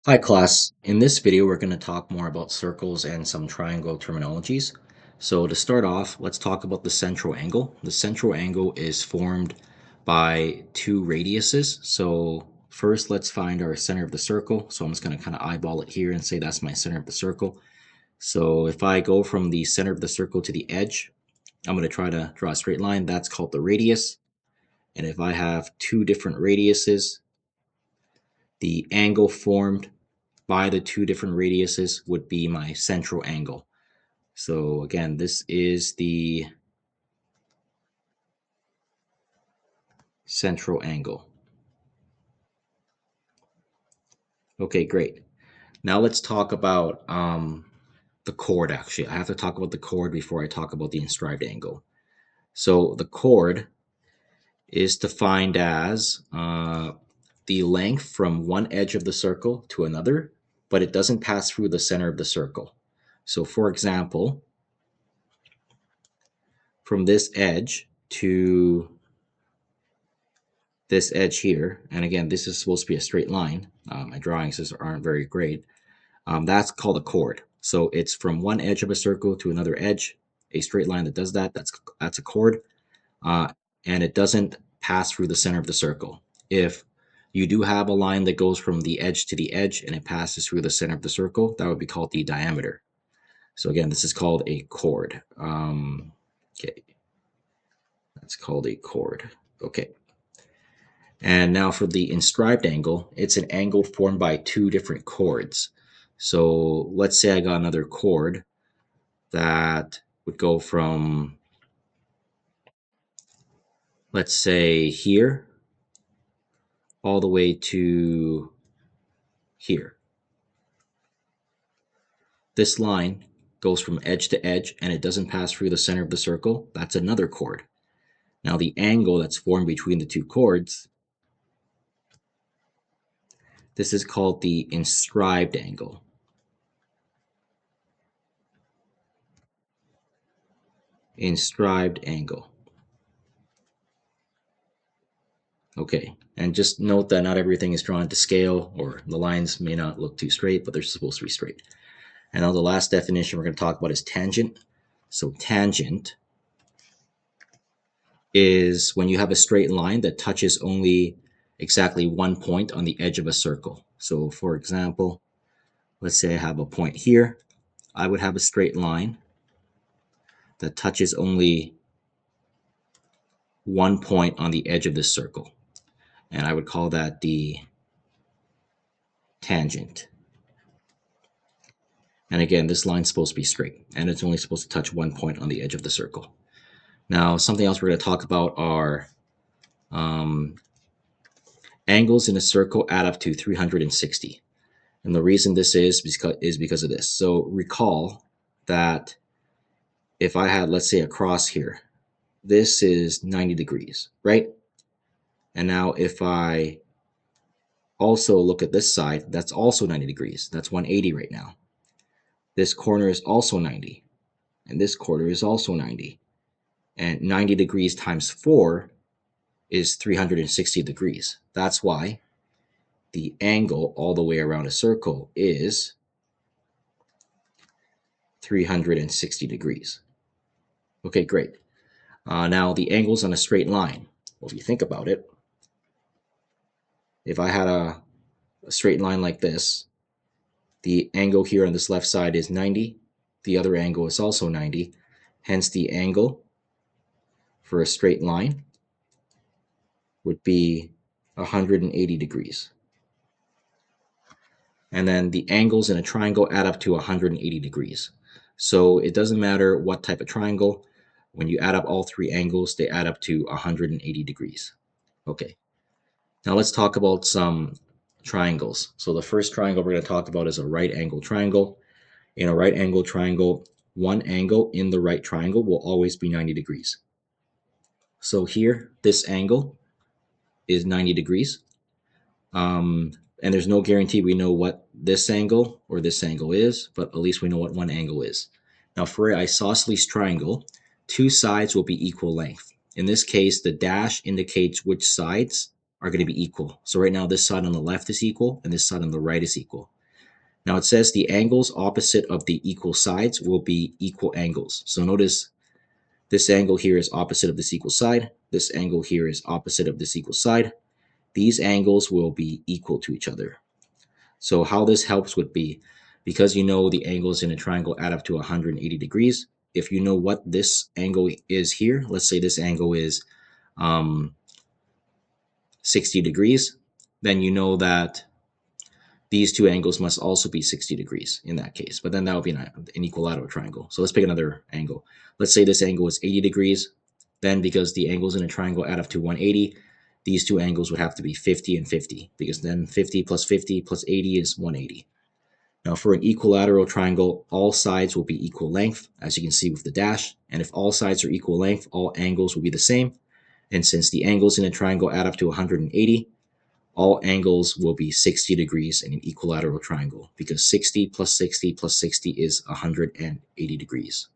Hi class, in this video we're going to talk more about circles and some triangle terminologies. So to start off, let's talk about the central angle. The central angle is formed by two radiuses. So first let's find our center of the circle. So I'm just going to kind of eyeball it here and say that's my center of the circle. So if I go from the center of the circle to the edge, I'm going to try to draw a straight line. That's called the radius. And if I have two different radiuses, the angle formed by the two different radiuses would be my central angle. So again, this is the central angle. Okay, great. Now let's talk about the chord actually. I have to talk about the chord before I talk about the inscribed angle. So the chord is defined as the length from one edge of the circle to another, but it doesn't pass through the center of the circle. So for example, from this edge to this edge here, and again, this is supposed to be a straight line. My drawings aren't very great. That's called a chord. So it's from one edge of a circle to another edge, a straight line that does that. That's a chord, uh, and it doesn't pass through the center of the circle. If you do have a line that goes from the edge to the edge and it passes through the center of the circle, that would be called the diameter. So again, this is called a chord. Okay, that's called a chord. Okay. And now for the inscribed angle, it's an angle formed by two different chords. So let's say I got another chord that would go from, let's say, here all the way to here. This line goes from edge to edge and it doesn't pass through the center of the circle. That's another chord. Now the angle that's formed between the two chords, this is called the inscribed angle. Inscribed angle. Okay, and just note that not everything is drawn to scale, or the lines may not look too straight, but they're supposed to be straight. And now the last definition we're going to talk about is tangent. So tangent is when you have a straight line that touches only exactly one point on the edge of a circle. So for example, let's say I have a point here. I would have a straight line that touches only one point on the edge of this circle. And I would call that the tangent. And again, this line's supposed to be straight, and it's only supposed to touch one point on the edge of the circle. Now, something else we're going to talk about are um, angles in a circle add up to 360. And the reason this is because of this. So recall that if I had, let's say, a cross here, this is 90 degrees, right? And now if I also look at this side, that's also 90 degrees. That's 180 right now. This corner is also 90, and this corner is also 90. And 90 degrees times 4 is 360 degrees. That's why the angle all the way around a circle is 360 degrees. Okay, great. Now the angles on a straight line. Well, if you think about it, if I had a straight line like this, the angle here on this left side is 90. The other angle is also 90. Hence, the angle for a straight line would be 180 degrees. And then the angles in a triangle add up to 180 degrees. So it doesn't matter what type of triangle. When you add up all three angles, they add up to 180 degrees. Okay, now let's talk about some triangles. So the first triangle we're going to talk about is a right angle triangle. In a right angle triangle, one angle in the right triangle will always be 90 degrees. So here, this angle is 90 degrees. And there's no guarantee we know what this angle or this angle is, but at least we know what one angle is. Now for an isosceles triangle, two sides will be equal length. In this case, the dash indicates which sides are going to be equal. So right now this side on the left is equal and this side on the right is equal. Now it says the angles opposite of the equal sides will be equal angles. So notice this angle here is opposite of this equal side. This angle here is opposite of this equal side. These angles will be equal to each other. So how this helps would be, because you know the angles in a triangle add up to 180 degrees, if you know what this angle is here, let's say this angle is 60 degrees, then you know that these two angles must also be 60 degrees in that case. But then that would be an equilateral triangle. So let's pick another angle. Let's say this angle is 80 degrees. Then because the angles in a triangle add up to 180, these two angles would have to be 50 and 50, because then 50 plus 80 is 180. Now for an equilateral triangle, all sides will be equal length, as you can see with the dash. And if all sides are equal length, all angles will be the same. And since the angles in a triangle add up to 180, all angles will be 60 degrees in an equilateral triangle, because 60 plus 60 plus 60 is 180 degrees.